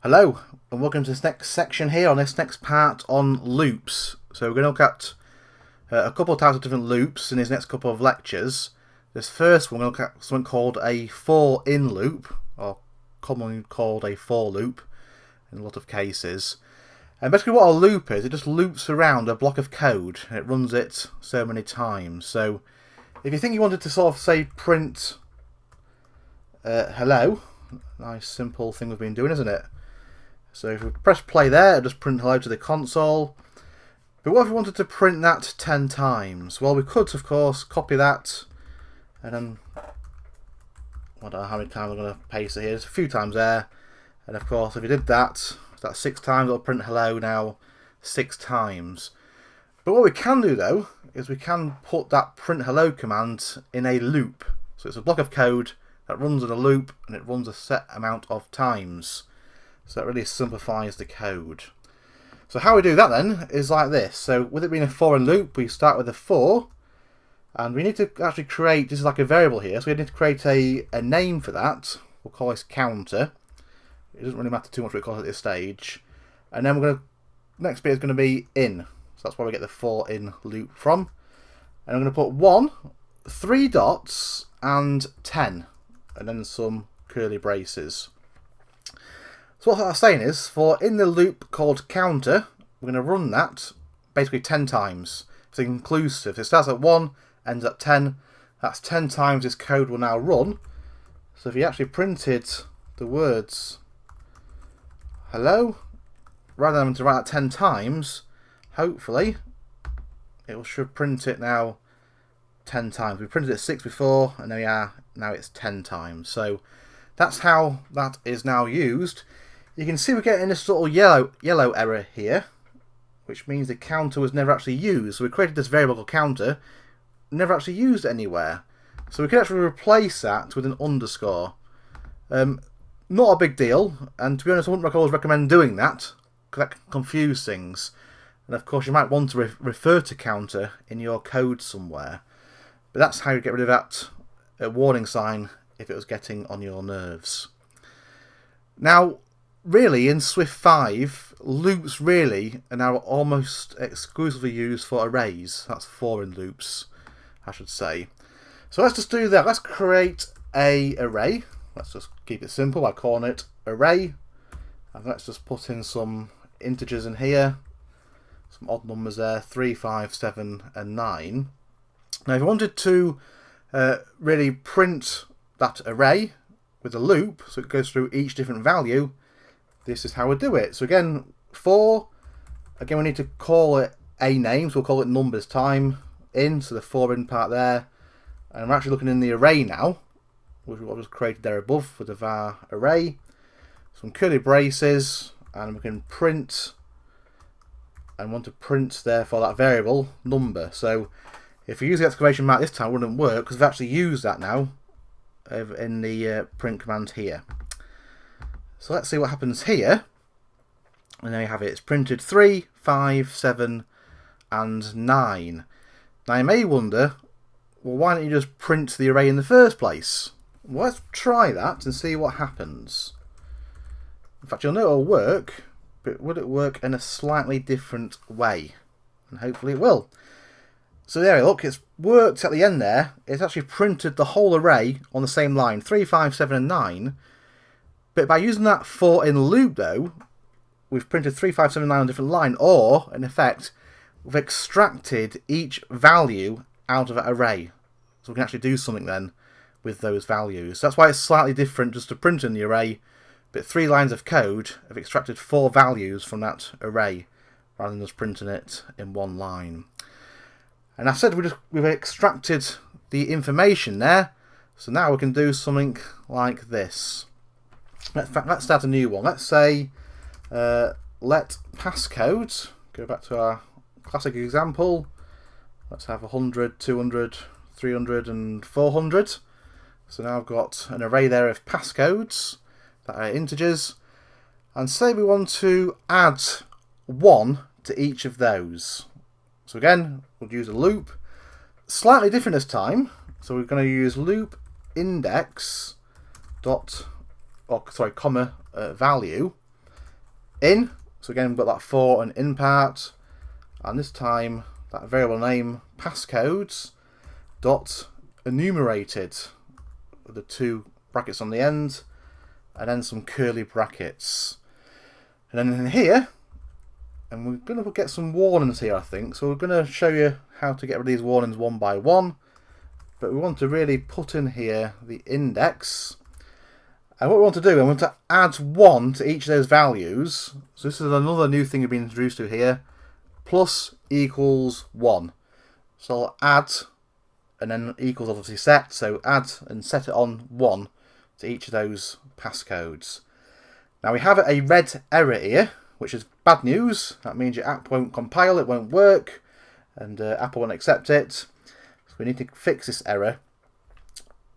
Hello and welcome to this next section here on this next part on loops. So we're going to look at a couple of types of different loops in these next couple of lectures. This first one we're going to look at something called a for-in loop, or commonly called a for loop in a lot of cases. And basically what a loop is, it just loops around a block of code and it runs it so many times. So if you think you wanted to sort of say print hello, nice simple thing we've been doing, isn't it? So if we press play there, it'll just print hello to the console. But what if we wanted to print that 10 times? Well, we could, of course, copy that. And then, I don't know how many times I'm going to paste it here. There's a few times there. And of course, if you did that, that's 6 times. It'll print hello now 6 times. But what we can do, though, is we can put that print hello command in a loop. So it's a block of code that runs in a loop, and it runs a set amount of times. So that really simplifies the code. So how we do that then is like this. So with it being a for-in loop, we start with a for, and we need to actually create, this is like a variable here, so we need to create a name for that. We'll call this counter. It doesn't really matter too much what we call it at this stage. And then we're going to, next bit is going to be in. So that's where we get the for-in loop from. And I'm going to put 1, 3 dots, and 10, and then some curly braces. So what I'm saying is, for in the loop called counter, we're going to run that basically 10 times. It's inclusive. It starts at 1, ends at 10. That's 10 times this code will now run. So if you actually printed the words hello, rather than having to write that 10 times, hopefully it should print it now 10 times. We printed it 6 before, and there we are. Now it's 10 times. So that's how that is now used. You can see we're getting this sort of yellow error here, which means the counter was never actually used. So we created this variable called counter, never actually used it anywhere. So we can actually replace that with an underscore. Not a big deal, and to be honest, I wouldn't always recommend doing that, because that can confuse things. And of course, you might want to refer to counter in your code somewhere. But that's how you get rid of that warning sign if it was getting on your nerves. Now, really, in Swift 5, loops really are now almost exclusively used for arrays. That's for-in loops, I should say. So let's just do that. Let's create an array. Let's just keep it simple by calling it array. And let's just put in some integers in here. Some odd numbers there, 3, 5, 7, and 9. Now if you wanted to really print that array with a loop, so it goes through each different value, this is how we do it. So again, again we need to call it a name, so we'll call it numbers time in, so the for-in part there. And we're actually looking in the array now, which we just created there above with the var array. Some curly braces, and we can print, and want to print therefore that variable number. So if we use the exclamation mark this time, it wouldn't work because we've actually used that now in the print command here. So let's see what happens here. And there you have it. It's printed 3, 5, 7, and 9. Now you may wonder, well, why don't you just print the array in the first place? Well, let's try that and see what happens. In fact, you'll know it'll work, but will it work in a slightly different way? And hopefully it will. So there you look, it's worked at the end there. It's actually printed the whole array on the same line, 3, 5, 7, and 9. But by using that for-in loop, though, we've printed 3, 5, 7, 9 on a different line, or, in effect, we've extracted each value out of that array. So we can actually do something then with those values. That's why it's slightly different just to print in the array, but 3 lines of code have extracted 4 values from that array, rather than just printing it in 1 line. And I said we've extracted the information there, so now we can do something like this. Let's start a new one. Let's say let passcode, go back to our classic example. Let's have 100, 200, 300, and 400. So now I've got an array there of passcodes that are integers. And say we want to add 1 to each of those. So again, we'll use a loop. Slightly different this time. So we're going to use loop index dot, or sorry, comma value. in. So again, we've got that for and in part, and this time that variable name passcodes dot enumerated with the 2 brackets on the end, and then some curly brackets. And then in here, and we're going to get some warnings here, I think. So we're going to show you how to get rid of these warnings one by one. But we want to really put in here the index. And what we want to do, I want to add 1 to each of those values. So this is another new thing we've been introduced to here. Plus equals 1. So I'll add, and then equals obviously set. So add and set it on 1 to each of those passcodes. Now we have a red error here, which is bad news. That means your app won't compile, it won't work, and Apple won't accept it. So we need to fix this error.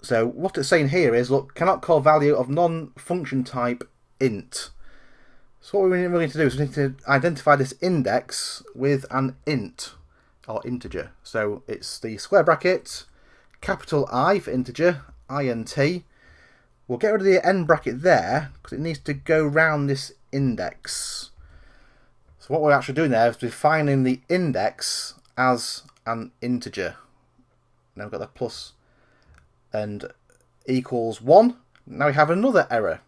So what it's saying here is, look, cannot call value of non-function type int. So what we really need to do is we need to identify this index with an int, or integer. So it's the square bracket, capital I for integer, int. We'll get rid of the end bracket there because it needs to go round this index. So what we're actually doing there is defining the index as an integer. Now we've got the plus and equals 1. Now we have another error.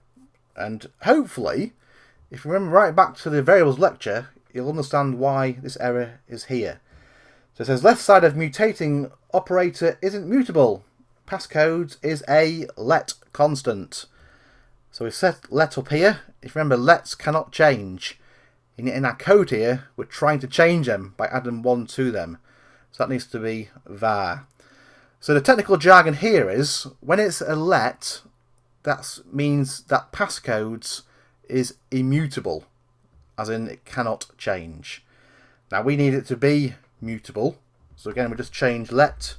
And hopefully, if you remember right back to the variables lecture, you'll understand why this error is here. So it says left side of mutating operator isn't mutable. Passcodes is a let constant. So we've set let up here. If you remember, lets cannot change. In our code here, we're trying to change them by adding 1 to them. So that needs to be var. So the technical jargon here is, when it's a let, that means that passcodes is immutable, as in it cannot change. Now we need it to be mutable. So again, we just change let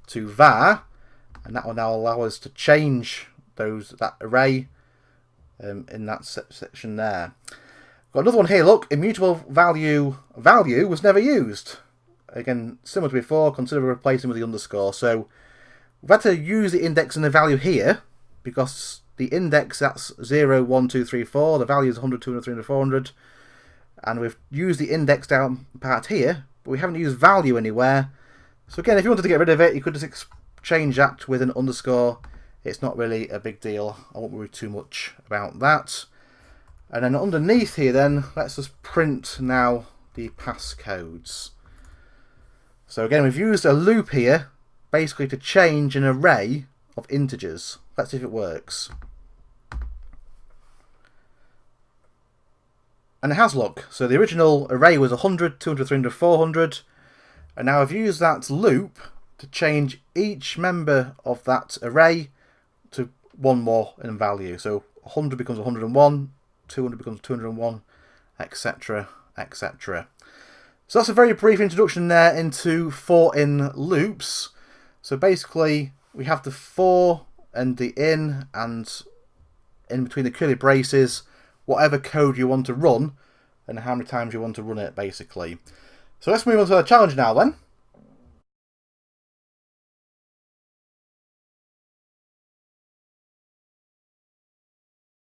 to var, and that will now allow us to change that array in that section there. Got another one here, look, immutable value was never used. Again, similar to before, consider replacing with the underscore. So we've had to use the index and the value here, because the index, that's 0, 1, 2, 3, 4, the value is 100, 200, 300, 400, and we've used the index down part here, but we haven't used value anywhere. So again, if you wanted to get rid of it, you could just change that with an underscore. It's not really a big deal. I won't worry too much about that. And then underneath here then, let's just print now the passcodes. So again, we've used a loop here, basically to change an array of integers. Let's see if it works. And it has, look. So the original array was 100, 200, 300, 400. And now I've used that loop to change each member of that array to 1 more in value. So 100 becomes 101, 200 becomes 201, etc, etc. So that's a very brief introduction there into for-in loops. So basically we have the for and the in, and in between the curly braces, whatever code you want to run and how many times you want to run it, basically. So let's move on to our challenge now then.